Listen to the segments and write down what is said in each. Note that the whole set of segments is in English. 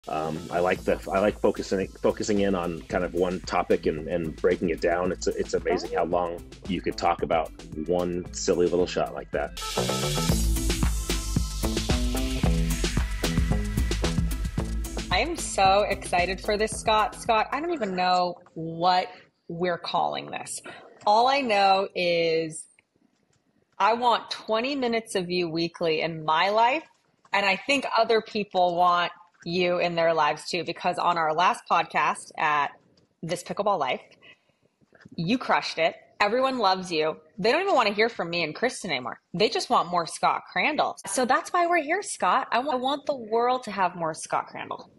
I like focusing in on kind of one topic and breaking it down. It's amazing how long you could talk about one silly little shot like that. I'm so excited for this, Scott. Scott, I don't even know what we're calling this. All I know is I want 20 minutes of you weekly in my life, and I think other people want you in their lives too, because on our last podcast at This Pickleball Life, you crushed it. Everyone loves you. They don't even want to hear from me and Kristen anymore. They just want more Scott Crandall. So that's why we're here, Scott. I want the world to have more Scott Crandall.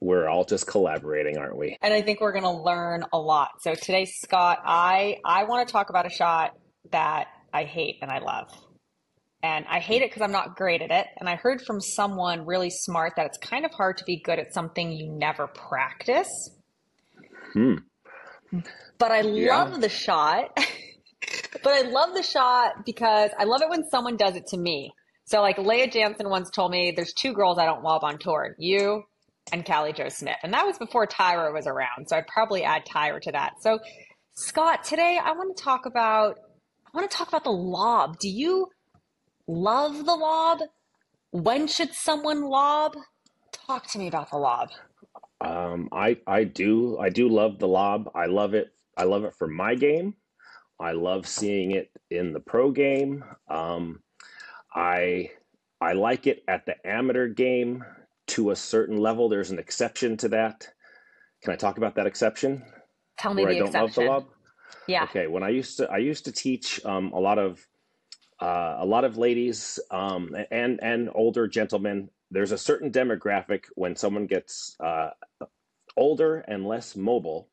We're all just collaborating, aren't we? And I think we're going to learn a lot. So today, Scott, I want to talk about a shot that I hate and I love. And I hate it because I'm not great at it. And I heard from someone really smart that it's kind of hard to be good at something you never practice. But I love the shot. But I love the shot because I love it when someone does it to me. So like Leah Jansen once told me, there's two girls I don't lob on tour, you and Callie Jo Smith. And that was before Tyra was around. So I'd probably add Tyra to that. So Scott, today I want to talk about the lob. Do you love the lob? When should someone lob? Talk to me about the lob. I do love the lob. I love it for my game. I love seeing it in the pro game. I like it at the amateur game to a certain level. There's an exception to that. Can I talk about that exception? Tell me where the I don't exception. love the lob? Yeah. Okay. When I used to teach a lot of ladies and older gentlemen. There's a certain demographic when someone gets older and less mobile.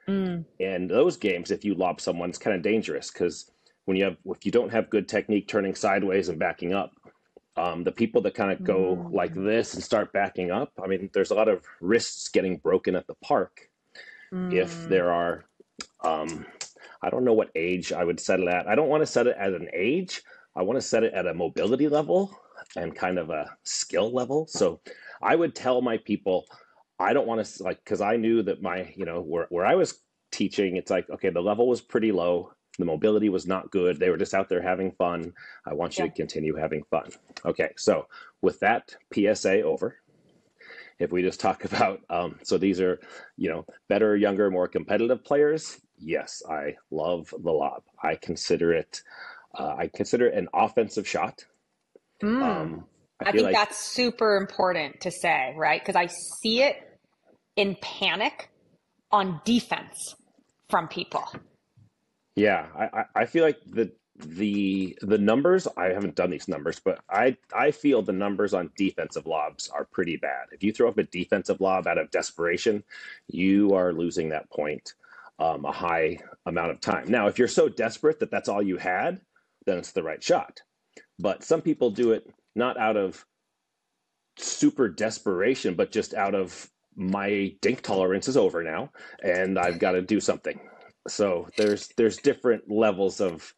In those games, if you lob someone, it's kind of dangerous because if you don't have good technique turning sideways and backing up, the people that kind of go like this and start backing up, I mean, there's a lot of wrists getting broken at the park. If there are, I don't know what age I would set it at. I don't want to set it at an age. I want to set it at a mobility level and kind of a skill level. So I would tell my people, I don't want to because I knew that where I was teaching, it's like, okay, the level was pretty low. The mobility was not good. They were just out there having fun. I want you to continue having fun. Okay. So with that PSA over, if we just talk about, so these are, better, younger, more competitive players. Yes, I love the lob. I consider it an offensive shot. I think that's super important to say, right? Because I see it in panic on defense from people. Yeah, I feel like the numbers, I haven't done these numbers, but I feel the numbers on defensive lobs are pretty bad. If you throw up a defensive lob out of desperation, you are losing that point a high amount of time. Now, if you're so desperate that that's all you had, then it's the right shot. But some people do it not out of super desperation, but just out of my dink tolerance is over now and I've got to do something. So there's different levels of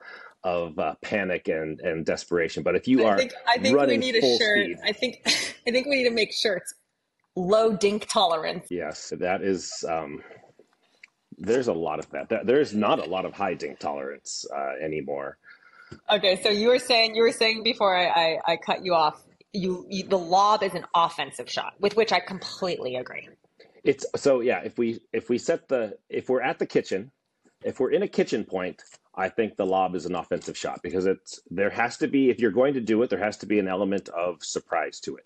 panic and desperation. But if you are I think running we need full a shirt. speed, I think we need to make shirts. Low dink tolerance. yes, that is. There's a lot of that. There's not a lot of high dink tolerance anymore. Okay, so you were saying before I cut you off, the lob is an offensive shot, with which I completely agree. It's so yeah. If we're at the kitchen, if we're in a kitchen point, I think the lob is an offensive shot because there has to be, if you're going to do it, there has to be an element of surprise to it.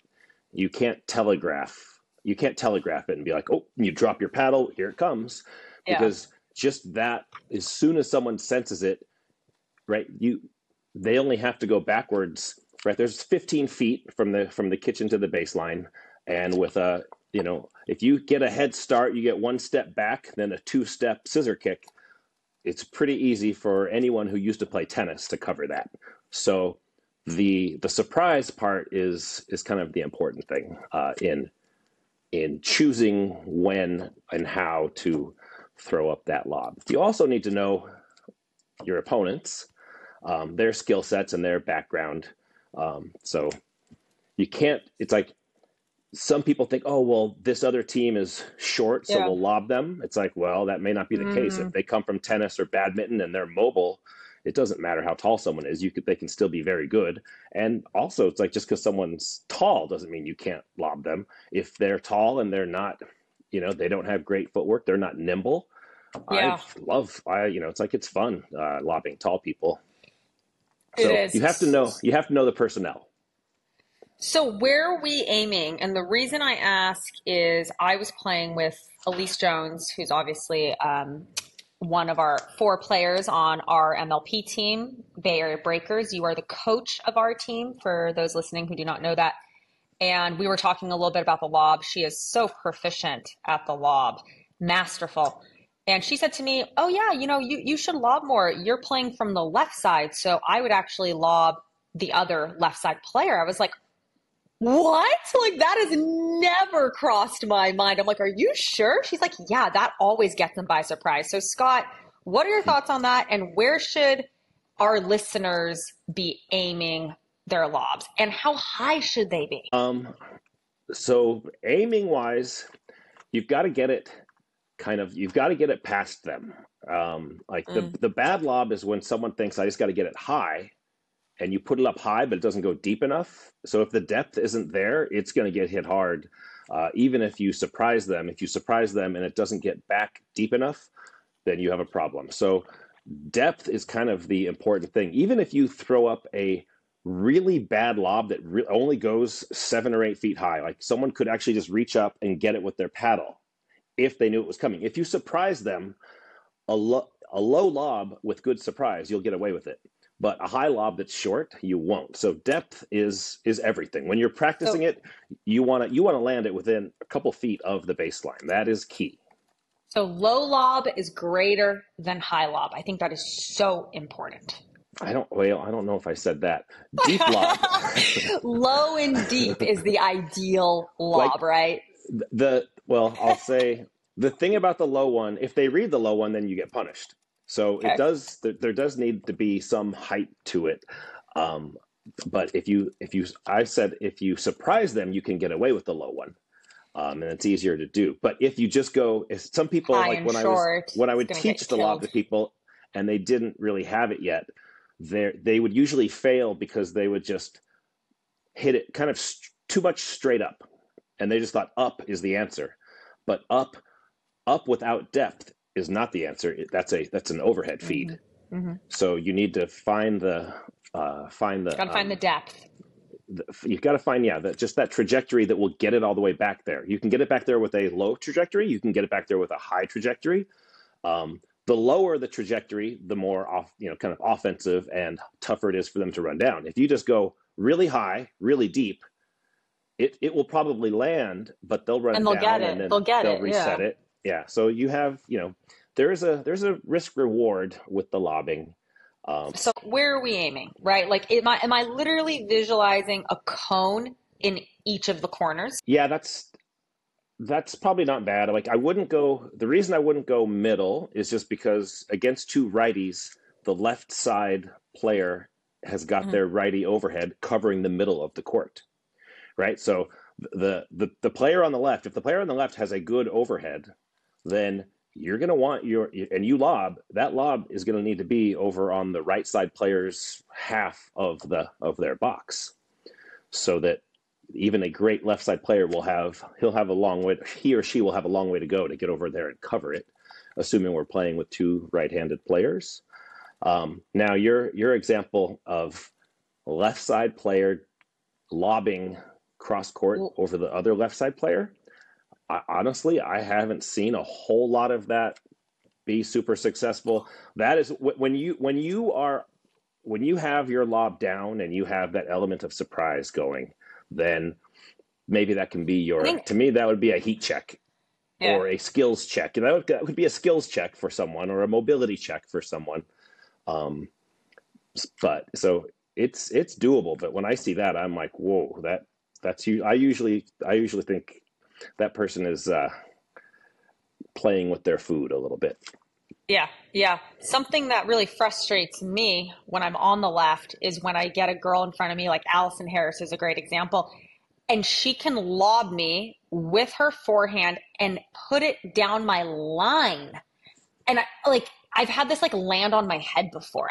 You can't telegraph it and be like, oh, you drop your paddle, here it comes, because just that, as soon as someone senses it, right, they only have to go backwards, right? There's 15 feet from the kitchen to the baseline, and with if you get a head start, you get one step back, then a two-step scissor kick. It's pretty easy for anyone who used to play tennis to cover that. So the surprise part is kind of the important thing in choosing when and how to throw up that lob. You also need to know your opponents, their skill sets and their background. So you can't, it's like some people think, oh, well, this other team is short, so Yeah. we'll lob them. It's like, well, that may not be the case. If Mm, they come from tennis or badminton and they're mobile, it doesn't matter how tall someone is. They can still be very good. And also, it's like just because someone's tall doesn't mean you can't lob them. If they're tall and they're not, they don't have great footwork, they're not nimble. yeah, It's like it's fun lobbing tall people. it So is. you have to know the personnel. So where are we aiming? And the reason I ask is I was playing with Elise Jones, who's obviously one of our four players on our MLP team, Bay Area Breakers. You are the coach of our team, for those listening who do not know that. And we were talking a little bit about the lob. She is so proficient at the lob, masterful. And she said to me, oh, yeah, you should lob more. You're playing from the left side. So I would actually lob the other left side player. I was like, what? Like, that has never crossed my mind. I'm like, are you sure? She's like, yeah, that always gets them by surprise. So, Scott, what are your thoughts on that? And where should our listeners be aiming their lobs? And how high should they be? So aiming wise, you've got to get it you've got to get it past them. Like Mm, the bad lob is when someone thinks I just got to get it high, and you put it up high, but it doesn't go deep enough. So if the depth isn't there, it's going to get hit hard. Even if you surprise them, and it doesn't get back deep enough, then you have a problem. So depth is kind of the important thing. Even if you throw up a really bad lob that only goes 7 or 8 feet high, like someone could actually just reach up and get it with their paddle if they knew it was coming. If you surprise them, a low lob with good surprise, you'll get away with it. But a high lob that's short, you won't. So depth is everything. When you're practicing so, it, you want to land it within a couple feet of the baseline. That is key. so low lob is greater than high lob. I think that is so important. I don't know if I said that. Deep lob. Low and deep is the ideal Like lob, right? I'll say the thing about the low one, if they read the low one, then you get punished. So Okay. there does need to be some height to it. Um, but I said, if you surprise them, you can get away with the low one. And it's easier to do. But if you just go, if some people, High like and short, when I it's would going to get you teach the lob killed. to people and they didn't really have it yet, they would usually fail because they would just hit it kind of too much straight up, and they just thought up is the answer. But up without depth is not the answer. That's an overhead Hmm. feed. Hmm. So you need to find Got to find the depth. you've got to find just that trajectory that will get it all the way back there. You can get it back there with a low trajectory. You can get it back there with a high trajectory. The lower the trajectory, the more kind of offensive and tougher it is for them to run down. If you just go really high, really deep, it will probably land, but they'll run And they'll get down and it. then They'll get they'll it. reset Yeah. it. Yeah. So you have, there's a risk reward with the lobbing. Um, So where are we aiming, right? Like, am I literally visualizing a cone in each of the corners? yeah, that's probably not bad. Like the reason I wouldn't go middle is just because against two righties, the left side player has got Mhm. their righty overhead covering the middle of the court, right? So the player on the left, if the player on the left has a good overhead, then you're going to want and you lob, that lob is going to need to be over on the right side player's half of their box, so that even a great left side player he or she will have a long way to go to get over there and cover it, assuming we're playing with two right-handed players. Now your example of left side player lobbing cross court Well, over the other left side player, honestly, I haven't seen a whole lot of that be super successful. That is when you have your lob down and you have that element of surprise going, then maybe that can be I think, to me, that would be a heat check yeah. or a skills check. And that would be a skills check for someone or a mobility check for someone. Um, but so it's doable. But when I see that, I'm like, whoa, that's you. I usually think that person is playing with their food a little bit. Yeah, yeah. Something that really frustrates me when I'm on the left is when I get a girl in front of me, like Allison Harris is a great example. and she can lob me with her forehand and put it down my line. And I've had this like land on my head before.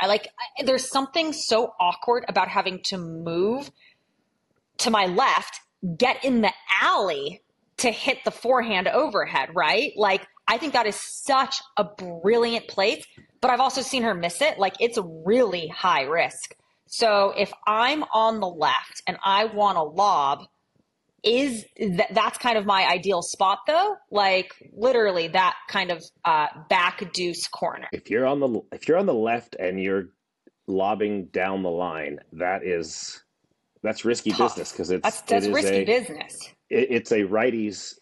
There's something so awkward about having to move to my left, get in the alley to hit the forehand overhead, right? Like, I think that is such a brilliant place, but I've also seen her miss it. Like, it's really high risk. So if I'm on the left and I want to lob, that's kind of my ideal spot though? Like literally that kind of back deuce corner. If you're on the left and you're lobbing down the line, that's risky Tough. business because That's risky business. it's a righties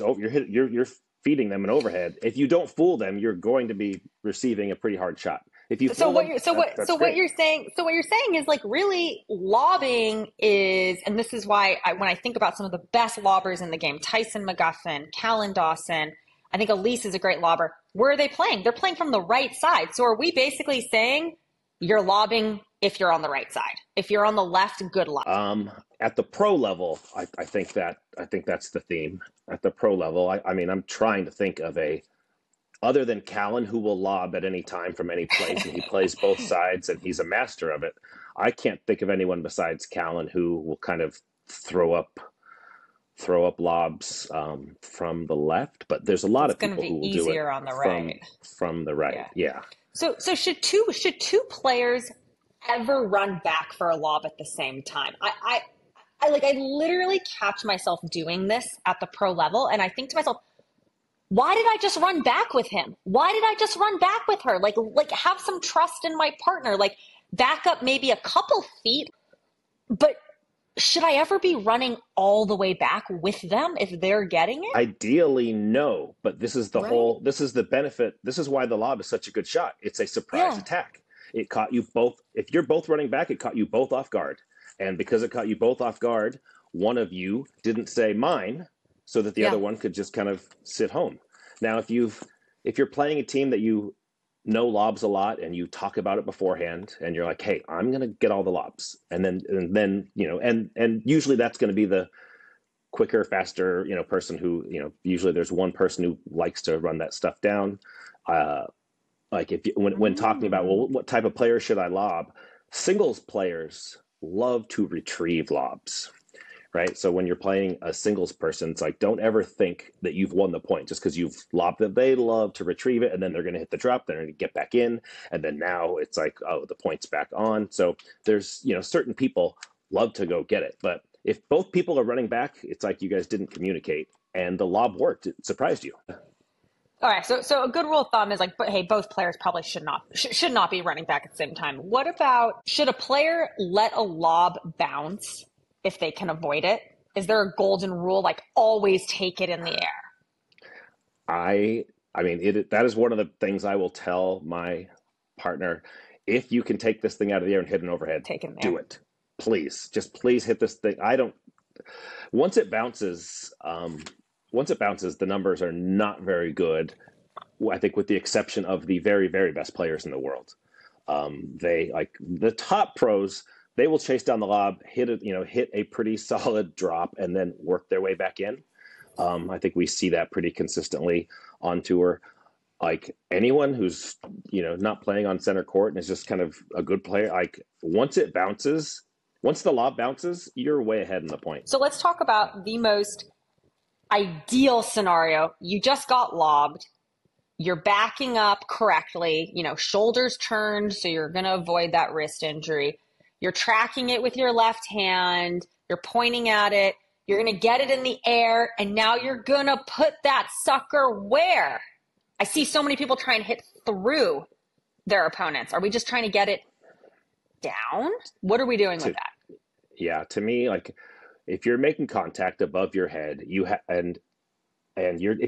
over. You're feeding them an overhead. If you don't fool them, you're going to be receiving a pretty hard shot. If you fool them, what you're saying is like really lobbing is, and this is why when I think about some of the best lobbers in the game, Tyson McGuffin, Callan Dawson, I think Elise is a great lobber. Where are they playing? They're playing from the right side. So are we basically saying you're lobbing if you're on the right side? If you're on the left, good luck. At the pro level, I think that's the theme. At the pro level, I mean, I'm trying to think of other than Callan, who will lob at any time from any place, and he plays both sides, and he's a master of it. I can't think of anyone besides Callan who will kind of throw up lobs from the left. But there's a lot of people who will do it on the right. From the right. Yeah. So should two players ever run back for a lob at the same time? I literally catch myself doing this at the pro level, and I think to myself, why did I just run back with him? Why did I just run back with her? Like have some trust in my partner. Like back up maybe a couple feet. But should I ever be running all the way back with them if they're getting it? Ideally, no. But this is this is the benefit. This is why the lob is such a good shot. It's a surprise attack. It caught you both. If you're both running back, it caught you both off guard. And because it caught you both off guard, one of you didn't say mine, so that the other one could just kind of sit home. Now, if you're playing a team that you know lobs a lot and you talk about it beforehand and you're like, hey, I'm going to get all the lobs. And then and usually that's going to be the quicker, faster, person who, usually there's one person who likes to run that stuff down. Like when talking about, well, what type of player should I lob? Singles players love to retrieve lobs. Right. So when you're playing a singles person, it's like, don't ever think that you've won the point just because you've lobbed them. They love to retrieve it, and then they're going to hit the drop. They're going to get back in. And then now it's like, oh, the point's back on. So there's, certain people love to go get it. But if both people are running back, it's like you guys didn't communicate and the lob worked. It surprised you. All right. So a good rule of thumb is like, hey, both players probably should not be running back at the same time. What about, should a player let a lob bounce if they can avoid it? Is there a golden rule, like always take it in the air? I mean, that is one of the things I will tell my partner. If you can take this thing out of the air and hit an overhead, do it. Please, just please hit this thing. Once it bounces, the numbers are not very good. I think with the exception of the very, very best players in the world. They like the top pros, they will chase down the lob, hit a pretty solid drop, and then work their way back in. I think we see that pretty consistently on tour. Like anyone who's not playing on center court and is just kind of a good player, like once the lob bounces, you're way ahead in the point. So let's talk about the most ideal scenario. You just got lobbed. You're backing up correctly, shoulders turned, so you're going to avoid that wrist injury. You're tracking it with your left hand. You're pointing at it. You're going to get it in the air. And now you're going to put that sucker where? I see so many people try and hit through their opponents. Are we just trying to get it down? What are we doing with that? Yeah, to me, like if you're making contact above your head, if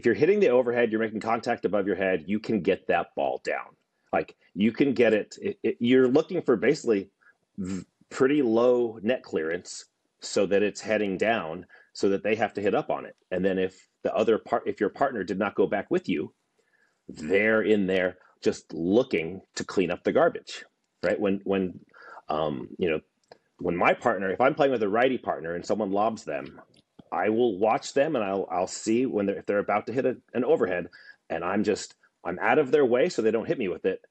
you're hitting the overhead, you're making contact above your head, you can get that ball down. Like you can get it. You're looking for basically pretty low net clearance so that it's heading down so that they have to hit up on it. And then if your partner did not go back with you, they're in there just looking to clean up the garbage, right? When when my partner, if I'm playing with a righty partner and someone lobs them, I will watch them and I'll see when if they're about to hit an overhead, and I'm out of their way so they don't hit me with it,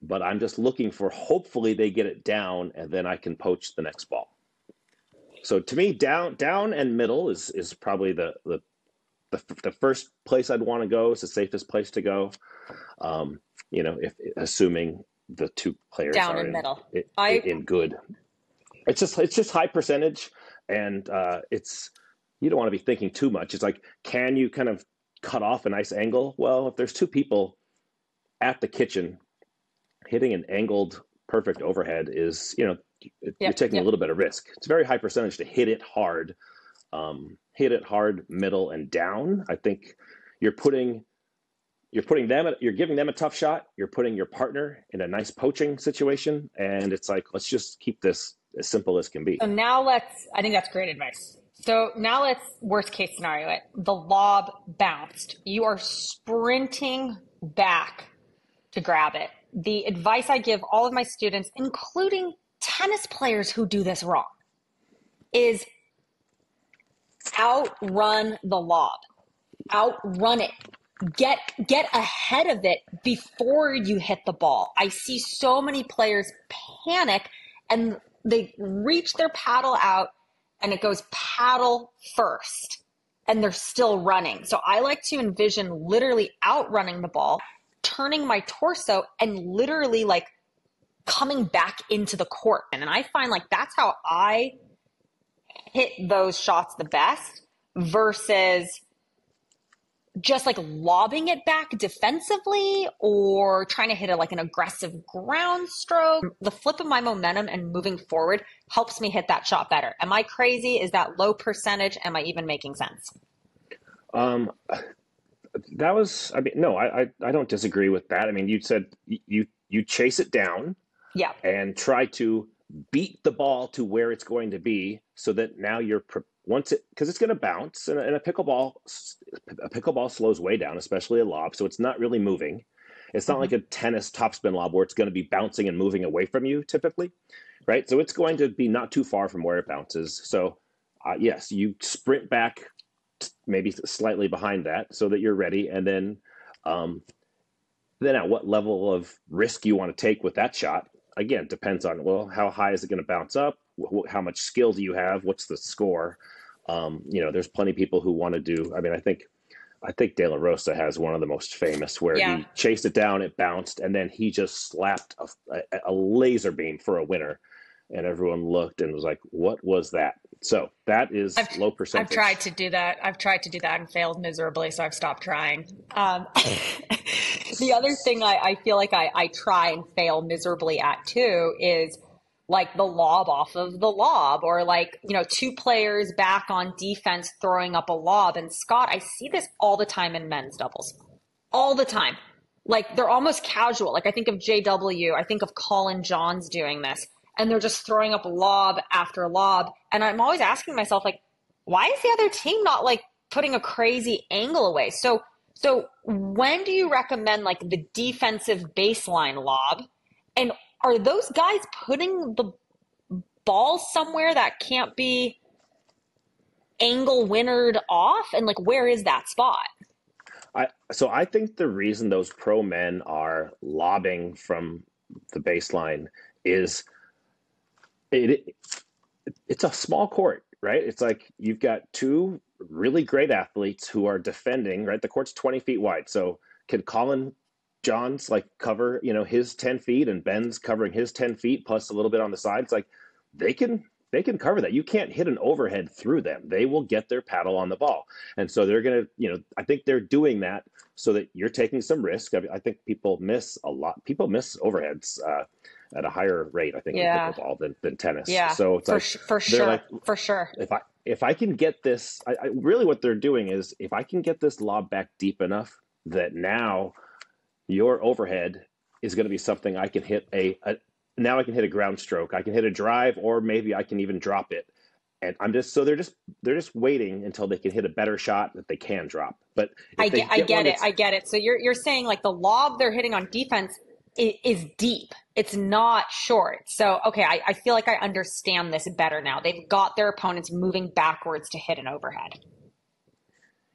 but I'm just looking for, hopefully they get it down and then I can poach the next ball. So to me, down and middle is probably the first place I'd want to go. It's the safest place to go. If assuming the two players Down are and middle. in good. It's just high percentage, and you don't want to be thinking too much. It's like, can you kind of cut off a nice angle? Well, if there's two people at the kitchen, hitting an angled perfect overhead is, you're taking a little bit of risk. It's very high percentage to hit it hard, middle and down. I think you're giving them a tough shot. You're putting your partner in a nice poaching situation, and it's like, let's just keep this as simple as can be. So now I think that's great advice. So now let's worst case scenario it. The lob bounced. You are sprinting back to grab it. The advice I give all of my students, including tennis players who do this wrong, is outrun the lob. Outrun it. Get ahead of it before you hit the ball. I see so many players panic and they reach their paddle out and it goes paddle first and they're still running. So I like to envision literally outrunning the ball, turning my torso and literally like coming back into the court. And I find like that's how I hit those shots the best versus just like lobbing it back defensively or trying to hit an aggressive ground stroke. The flip of my momentum and moving forward helps me hit that shot better. Am I crazy? Is that low percentage? Am I even making sense? No, I don't disagree with that. I mean, you said you chase it down, yeah, and try to beat the ball to where it's going to be, so that now because it's going to bounce, and a pickleball slows way down, especially a lob, so it's not really moving. It's not like a tennis topspin lob where it's going to be bouncing and moving away from you typically, right? So it's going to be not too far from where it bounces. So yes, you sprint back maybe slightly behind that so that you're ready, and then at what level of risk you want to take with that shot, again, depends on, well, how high is it going to bounce up? How much skill do you have? What's the score? There's plenty of people who want to do, I mean, I think De La Rosa has one of the most famous where he chased it down, it bounced, and then he just slapped a laser beam for a winner. And everyone looked and was like, what was that? So that is low percentage. I've tried to do that and failed miserably, so I've stopped trying. The other thing I feel like I try and fail miserably at too is like the lob off of the lob, or two players back on defense throwing up a lob. And Scott, I see this all the time in men's doubles. All the time. Like they're almost casual. Like I think of JW, I think of Colin Johns doing this. And they're just throwing up lob after lob. And I'm always asking myself, like, why is the other team not like putting a crazy angle away? So when do you recommend like the defensive baseline lob? And are those guys putting the ball somewhere that can't be angle winnered off? And like, where is that spot? So I think the reason those pro men are lobbing from the baseline is it's a small court, right? It's like you've got two really great athletes who are defending, right? The court's 20 feet wide. So can Colin Johns like cover, his 10 feet, and Ben's covering his 10 feet plus a little bit on the side? It's like they can cover that. You can't hit an overhead through them. They will get their paddle on the ball. And so they're going to, I think they're doing that so that you're taking some risk. I think people miss a lot. People miss overheads at a higher rate, I think, in pickleball than tennis. Yeah, so it's for sure. If I can get this, really what they're doing is, if I can get this lob back deep enough that now your overhead is going to be something I can hit now I can hit a ground stroke, I can hit a drive, or maybe I can even drop it. And they're just waiting until they can hit a better shot that they can drop. But I get it. So you're saying like the lob they're hitting on defense, is deep. It's not short. So, okay, I feel like I understand this better now. They've got their opponents moving backwards to hit an overhead.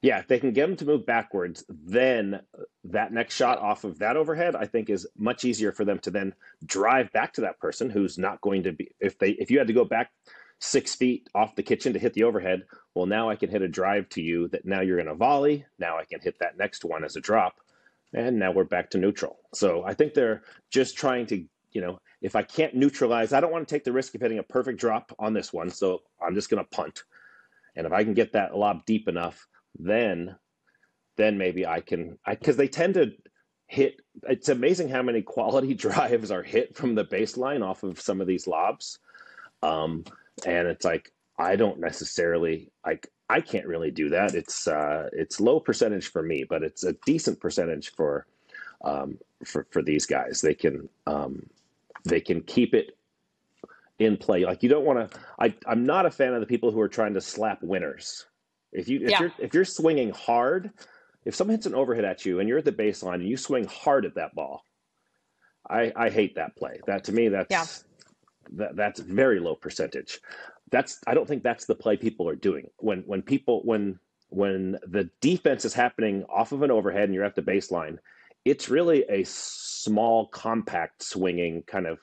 Yeah, if they can get them to move backwards, then that next shot off of that overhead, I think, is much easier for them to then drive back to that person who's not going to be. If you had to go back 6 feet off the kitchen to hit the overhead, well, now I can hit a drive to you that now you're going to volley. Now I can hit that next one as a drop, and now we're back to neutral. So I think they're just trying to, if I can't neutralize, I don't want to take the risk of hitting a perfect drop on this one, so I'm just going to punt. And if I can get that lob deep enough, then maybe I can, because they tend to hit. It's amazing how many quality drives are hit from the baseline off of some of these lobs, and it's like I don't necessarily I can't really do that. It's low percentage for me, but it's a decent percentage for these guys. They can keep it in play. Like, you don't want to. I'm not a fan of the people who are trying to slap winners. If you're swinging hard, if someone hits an overhead at you and you're at the baseline and you swing hard at that ball, I hate that play. That, to me, that's very low percentage. I don't think that's the play people are doing. When the defense is happening off of an overhead and you're at the baseline, it's really a small, compact swinging kind of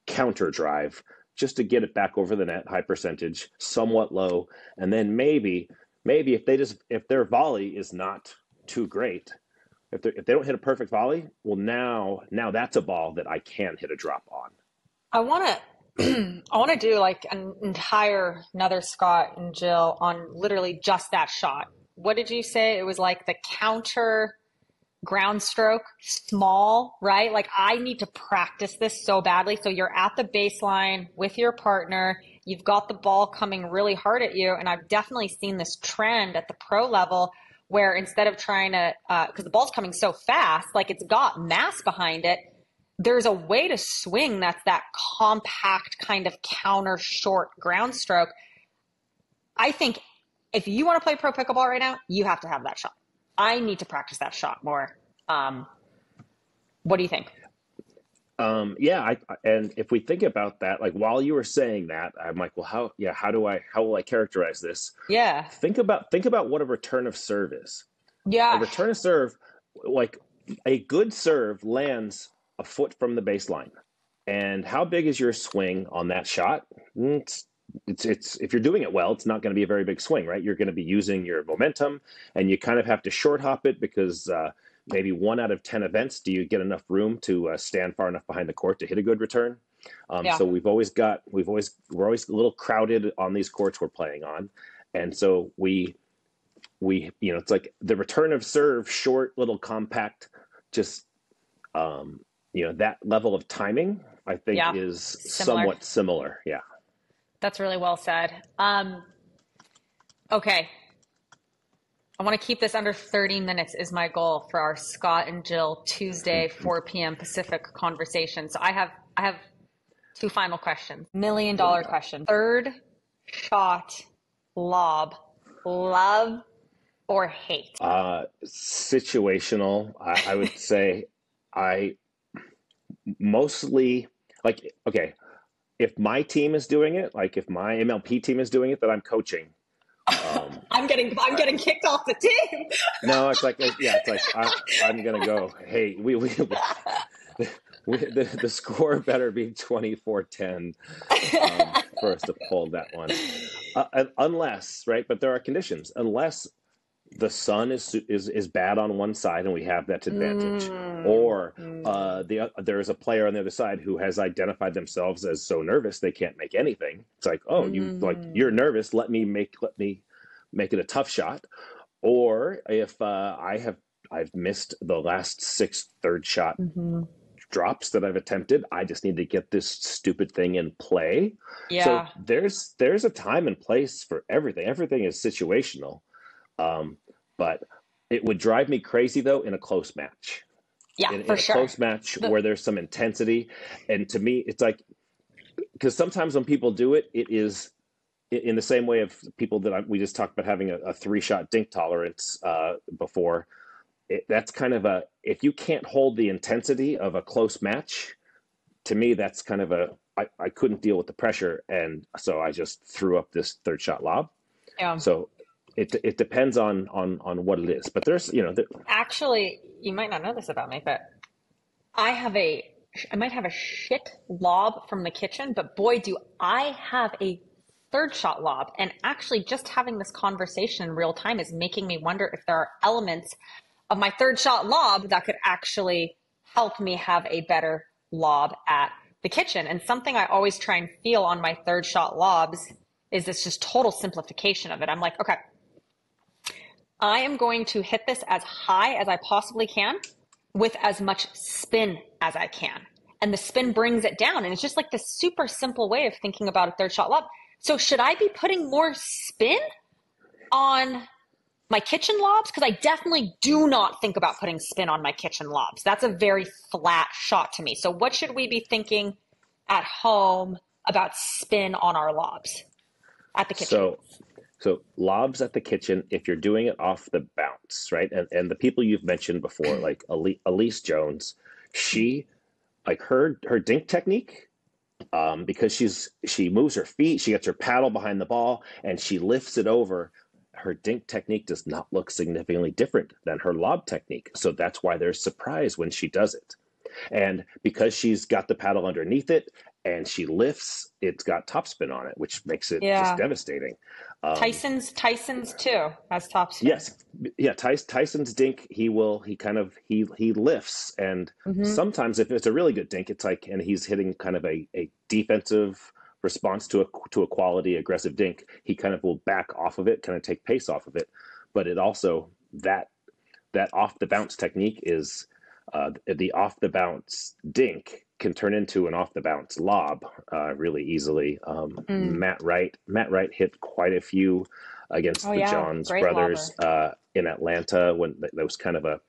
counter drive just to get it back over the net, high percentage, somewhat low, and then maybe if their volley is not too great, if they don't hit a perfect volley, well, now that's a ball that I can hit a drop on. I want to I want to do like an entire another Scott and Jill on literally just that shot. What did you say? It was like the counter ground stroke, small, right? Like, I need to practice this so badly. So you're at the baseline with your partner. You've got the ball coming really hard at you. And I've definitely seen this trend at the pro level where instead of trying to, because the ball's coming so fast, like it's got mass behind it, there's a way to swing that's that compact kind of counter short ground stroke. I think if you want to play pro pickleball right now, you have to have that shot. I need to practice that shot more. What do you think? Yeah, and if we think about that, like while you were saying that, I'm like, well, how will I characterize this? Yeah. Think about what a return of serve is. Yeah. A return of serve, like a good serve lands a foot from the baseline. And how big is your swing on that shot? It's if you're doing it well, it's not going to be a very big swing, right? You're going to be using your momentum, and you kind of have to short hop it because maybe 1 out of 10 events, do you get enough room to stand far enough behind the court to hit a good return? So we're always a little crowded on these courts we're playing on, and so we it's like the return of serve, short, little compact, just that level of timing, I think, is somewhat similar. Yeah. That's really well said. Okay. I want to keep this under 30 minutes is my goal for our Scott and Jill Tuesday, 4 p.m. Pacific conversation. So I have 2 final questions. $1 million question. Third shot lob, love or hate? Situational. I would say I mostly like, okay, if my team is doing it, like if my MLP team is doing it that I'm coaching, I'm getting kicked off the team. No, it's like I'm gonna go. Hey, the score better be 24-10 for us to pull that one, unless, right? But there are conditions. Unless the sun is bad on one side and we have that advantage, or there's a player on the other side who has identified themselves as so nervous they can't make anything. It's like, oh, you're nervous. Let me make it a tough shot. Or if I've missed the last 6 third shot drops that I've attempted, I just need to get this stupid thing in play. Yeah. So there's a time and place for everything. Everything is situational. But it would drive me crazy, though, in a close match. Yeah, in for a sure. Close match where there's some intensity. And to me, it's like, because sometimes when people do it, it is in the same way of people that we just talked about having a 3-shot dink tolerance before. that's kind of a, if you can't hold the intensity of a close match, to me, that's kind of a, I couldn't deal with the pressure. And so I just threw up this third shot lob. Yeah. So it depends on what it is. But there's, Actually, you might not know this about me, but I have a, I might have a shit lob from the kitchen, but boy, do I have a third shot lob. And actually, just having this conversation in real time is making me wonder if there are elements of my third shot lob that could actually help me have a better lob at the kitchen. And something I always try and feel on my third shot lobs is this just total simplification of it. I'm like, okay, I am going to hit this as high as I possibly can with as much spin as I can. And the spin brings it down. And it's just like this super simple way of thinking about a third shot lob. So should I be putting more spin on my kitchen lobs? Because I definitely do not think about putting spin on my kitchen lobs. That's a very flat shot to me. So what should we be thinking at home about spin on our lobs at the kitchen? So lobs at the kitchen, if you're doing it off the bounce, right? And the people you've mentioned before, like Elise Jones, she, like her dink technique, because she moves her feet, she gets her paddle behind the ball, and she lifts it over. Her dink technique does not look significantly different than her lob technique. So that's why there's surprise when she does it. And because she's got the paddle underneath it and she lifts, it's got topspin on it, which makes it just devastating. Tyson's too has topspin. Yes, yeah. Tyson's dink, he lifts, and sometimes if it's a really good dink, it's like, and he's hitting kind of a defensive response to a quality aggressive dink, he kind of will back off of it, kind of take pace off of it. But it also, that off the bounce technique is the off the bounce dink can turn into an off the bounce lob really easily. Matt Wright hit quite a few against the Johns brothers in Atlanta when that was kind of a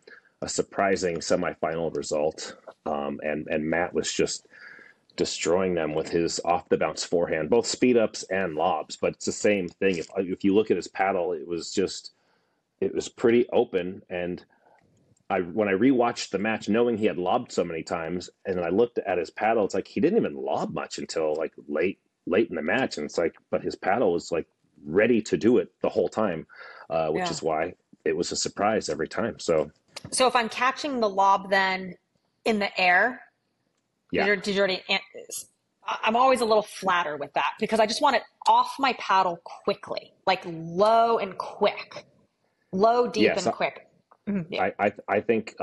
surprising semifinal result. And Matt was just destroying them with his off the bounce forehand, both speed ups and lobs. But it's the same thing. If you look at his paddle, it was pretty open. And when I rewatched the match, knowing he had lobbed so many times, and I looked at his paddle, it's like he didn't even lob much until like late in the match. And it's like, but his paddle was like ready to do it the whole time, which is why it was a surprise every time. So if I'm catching the lob then in the air, did you already? I'm always a little flatter with that because I just want it off my paddle quickly, like low and quick, low, deep, and quick. Yeah. I think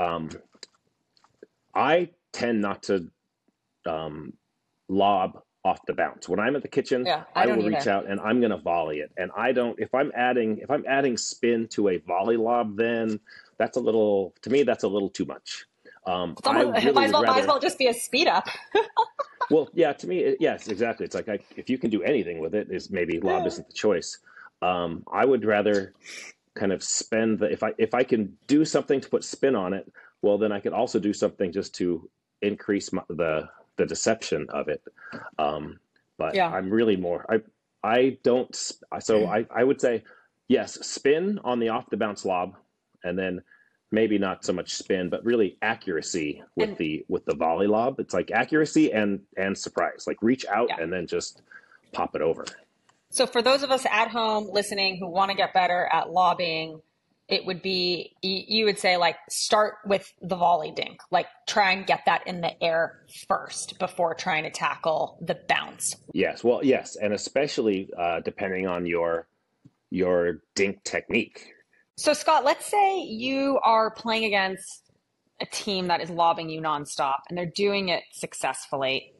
I tend not to lob off the bounce. When I'm at the kitchen, I will reach out and I'm going to volley it. And I don't, if I'm adding spin to a volley lob, then that's a little too much. Might as well just be a speed up. Well, yeah, to me, yes, exactly. It's like if you can do anything with it, is maybe lob isn't the choice. I would rather kind of spend if I can do something to put spin on it, well, then I could also do something just to increase the deception of it. But I'm really more, I don't, so I would say, yes, spin on the off the bounce lob, and then maybe not so much spin, but really accuracy with the volley lob. It's like accuracy and surprise, like reach out and then just pop it over. So for those of us at home listening who want to get better at lobbing, it would be, you would say like start with the volley dink, like try and get that in the air first before trying to tackle the bounce. Yes. Well, yes. And especially depending on your dink technique. So Scott, let's say you are playing against a team that is lobbing you nonstop and they're doing it successfully.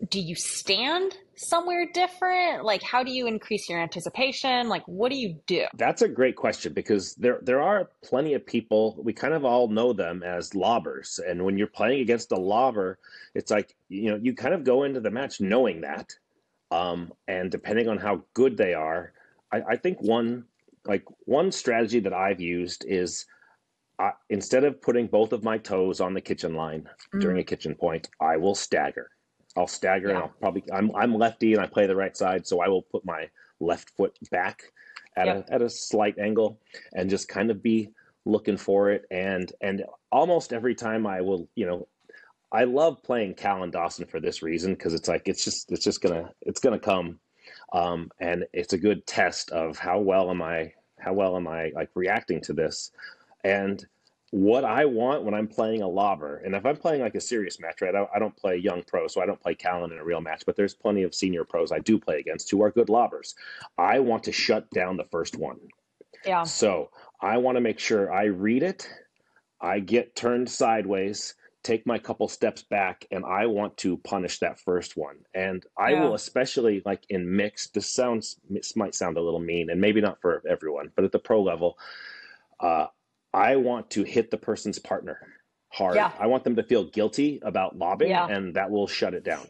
Do you stand somewhere different? Like, how do you increase your anticipation? Like, what do you do? That's a great question because there are plenty of people, we kind of all know them as lobbers. And when you're playing against a lobber, it's like, you kind of go into the match knowing that. And depending on how good they are, I think one strategy that I've used is instead of putting both of my toes on the kitchen line during a kitchen point, I will stagger. I'll stagger and I'm lefty and I play the right side. So I will put my left foot back at a slight angle and just kind of be looking for it, and almost every time I will, I love playing Cal and Dawson for this reason, because it's like it's gonna come, and it's a good test of how well am I like reacting to this, and what I want when I'm playing a lobber, and if I'm playing like a serious match, right? I don't play young pro, so I don't play Callan in a real match, but there's plenty of senior pros I do play against who are good lobbers. I want to shut down the first one. Yeah. So I want to make sure I read it, I get turned sideways, take my couple steps back, and I want to punish that first one. And I will, Yeah. especially like in mixed, this might sound a little mean, and maybe not for everyone, but at the pro level, uh, I want to hit the person's partner hard. Yeah. I want them to feel guilty about lobbing, Yeah. and that will shut it down.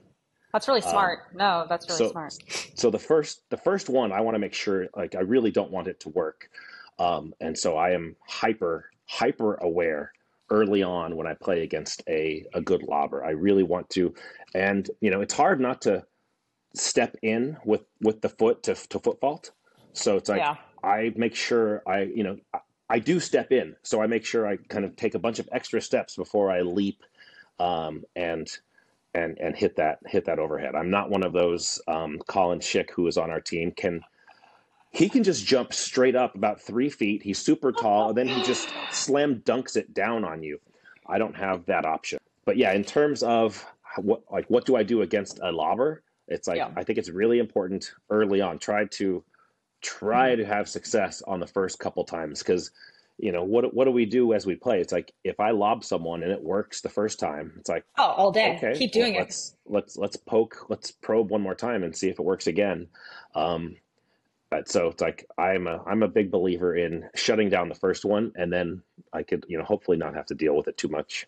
That's really Um, smart. No, that's really so, smart. so the first one, I want to make sure, like, I really don't want it to work, and so I am hyper aware early on when I play against a good lobber. I really want to, and it's hard not to step in with the foot to foot fault. So it's like Yeah. I make sure I do step in. So I make sure I kind of take a bunch of extra steps before I leap, and hit that overhead. I'm not one of those. Colin Schick, who is on our team, he can just jump straight up about 3 feet. He's super tall, and then he just slam dunks it down on you. I don't have that option. But yeah, in terms of what do I do against a lobber? It's like Yeah. I think it's really important early on. Try to have success on the first couple times, because what do we do as we play? It's like if I lob someone and it works the first time, it's like, Oh, all day. okay, Keep well, doing it. let's probe one more time and see if it works again. But so it's like I'm a big believer in shutting down the first one, and then I could hopefully not have to deal with it too much.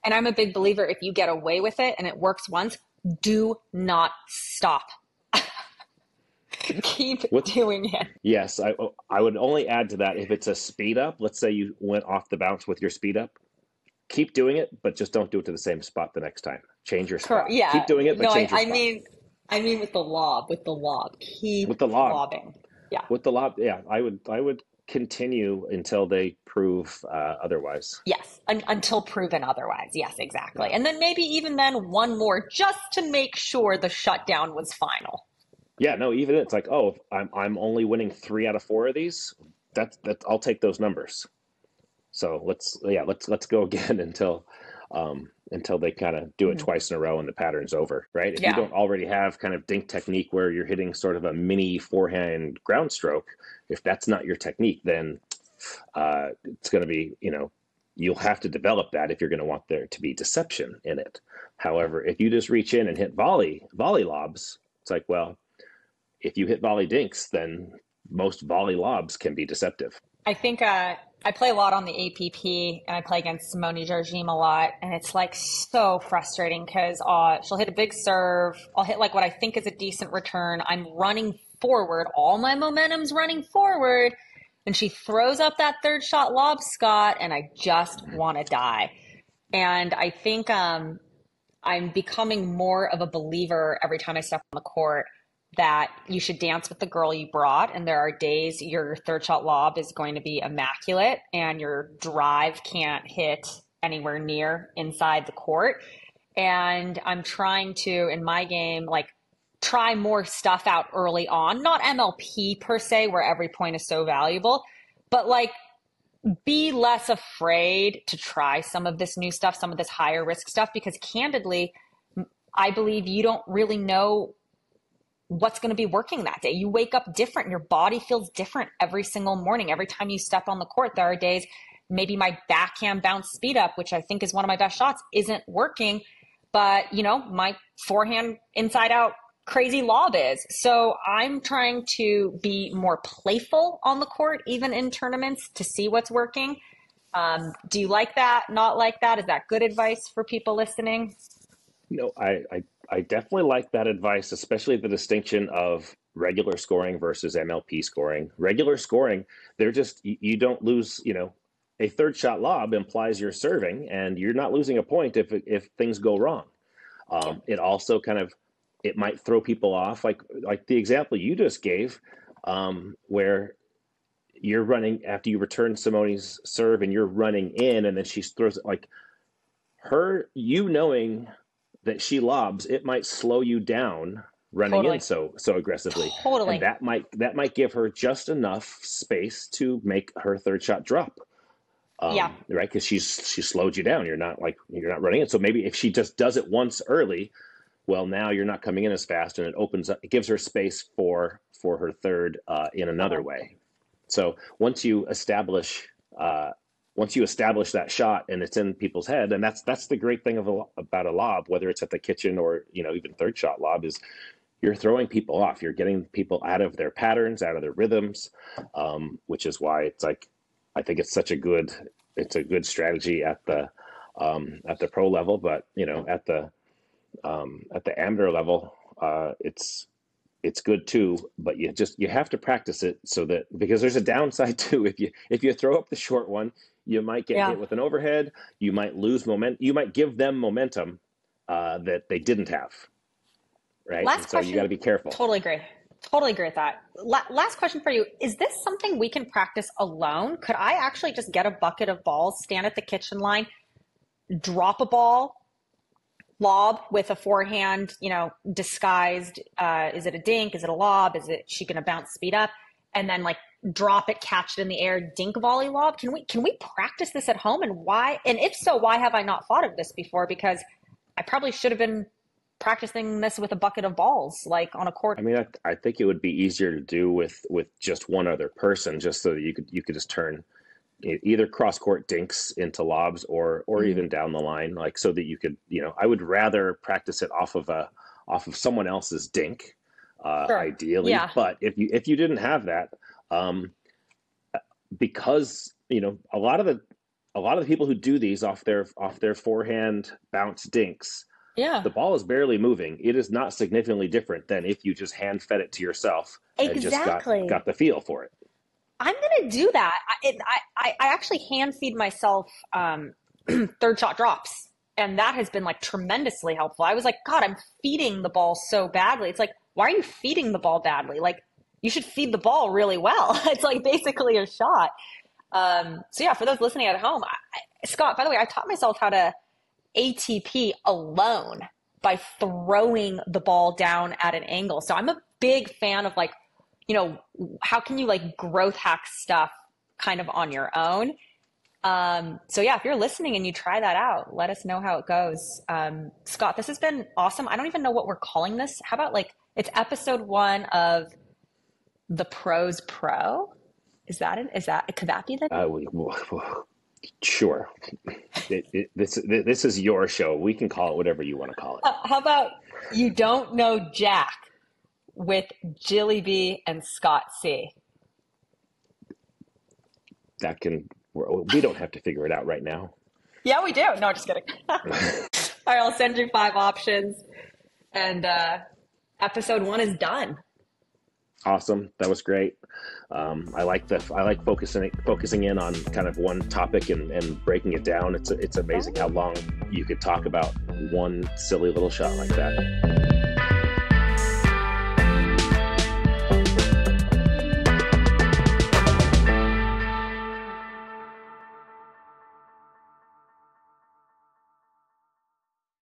And I'm a big believer if you get away with it and it works once, do not stop. Keep With doing it. Yes, I would only add to that, if it's a speed up. Let's say you went off the bounce with your speed up. Keep doing it, but just don't do it to the same spot the next time. Change your Correct. spot. Yeah. Keep doing it, but No, change your spot. I mean with the lob. Keep With the lob, lobbing. Yeah. yeah, I would continue until they prove otherwise. Yes. Until proven otherwise. Yes, exactly. Yeah. And then maybe even then one more just to make sure the shutdown was final. Yeah, no, even it's like, oh, if I'm only winning 3 out of 4 of these. That's I'll take those numbers. So let's go again until they kind of do it Mhm. twice in a row and the pattern's over, right? If you Yeah. don't already have kind of dink technique where you're hitting sort of a mini forehand ground stroke, if that's not your technique, then it's going to be, you'll have to develop that if you're going to want there to be deception in it. However, if you just reach in and hit volley lobs, it's like, well, if you hit volley dinks, then most volley lobs can be deceptive. I think I play a lot on the APP and I play against Simone Jardim a lot. And it's like so frustrating because she'll hit a big serve. I'll hit like what I think is a decent return. I'm running forward. All my momentum's running forward. And she throws up that third shot lob, Scott, and I just want to die. And I think I'm becoming more of a believer every time I step on the court that you should dance with the girl you brought. And there are days your third shot lob is going to be immaculate and your drive can't hit anywhere near inside the court. And I'm trying to, in my game, like try more stuff out early on, not MLP per se, where every point is so valuable, but like be less afraid to try some of this new stuff, some of this higher risk stuff, because candidly, I believe you don't really know what's going to be working that day. You wake up different. Your body feels different every single morning. Every time you step on the court, there are days maybe my backhand bounce speed up, which I think is one of my best shots, isn't working. But, my forehand inside out crazy lob is. So I'm trying to be more playful on the court, even in tournaments, to see what's working. Do you like that? Not like that? Is that good advice for people listening? No, I definitely like that advice, especially the distinction of regular scoring versus MLP scoring. Regular scoring, you don't lose, a third shot lob implies you're serving and you're not losing a point if things go wrong. It also it might throw people off, like the example you just gave, where you're running after you return Simone's serve and you're running in, and then she throws it like you knowing that she lobs, it might slow you down running in Totally. so aggressively, and Totally. that might give her just enough space to make her third shot drop. Yeah. Right, because she slowed you down. You're not running in. So maybe if she just does it once early, well, now you're not coming in as fast, and it opens up. It gives her space for her third in another Uh-huh. way. So once you establish that shot and it's in people's head, and that's the great thing about a lob, whether it's at the kitchen or even third shot lob, is you're throwing people off. You're getting people out of their patterns, out of their rhythms, which is why it's like I think it's a good strategy at the pro level, but at the amateur level, it's good too. But you have to practice it because there's a downside too. If you throw up the short one, you might get Yeah. hit with an overhead. You might lose momentum. You might give them momentum that they didn't have. Right. Last And so you got question. to be careful. Totally agree. Totally agree with that. Last question for you. Is this something we can practice alone? Could I actually just get a bucket of balls, stand at the kitchen line, drop a ball, lob with a forehand, disguised, is it a dink? Is it a lob? Is it she gonna bounce speed up? And then like drop it, catch it in the air, dink volley lob. Can we practice this at home? And why? And if so, why have I not thought of this before? Because I probably should have been practicing this with a bucket of balls, like on a court. I mean, I think it would be easier to do with just one other person, just so that you could just turn either cross court dinks into lobs or Mm, even down the line, like so that you could, I would rather practice it off of someone else's dink, sure. ideally. Yeah. But if you didn't have that, um, because a lot of the people who do these off their forehand bounce dinks, Yeah. the ball is barely moving. It is not significantly different than if you just hand fed it to yourself and just Exactly. got the feel for it. I'm gonna do that. I actually hand feed myself third shot drops, and that has been like tremendously helpful. I was like, God, I'm feeding the ball so badly. It's like, why are you feeding the ball badly? Like, you should feed the ball really well. It's like basically a shot. So yeah, for those listening at home, Scott, by the way, I taught myself how to ATP alone by throwing the ball down at an angle. So I'm a big fan of like, how can you like growth hack stuff kind of on your own? So yeah, if you're listening and you try that out, let us know how it goes. Scott, this has been awesome. I don't even know what we're calling this. How about like it's episode 1 of the Pros Pro? Is that it? Could that be the Sure. This is your show. We can call it whatever you want to call it. how about you don't know Jack with Jilly B and Scott C? We don't have to figure it out right now. Yeah, we do. No, just kidding. All right, I'll send you 5 options, and episode 1 is done. Awesome. That was great. I like focusing in on kind of one topic and breaking it down. It's amazing how long you could talk about one silly little shot like that.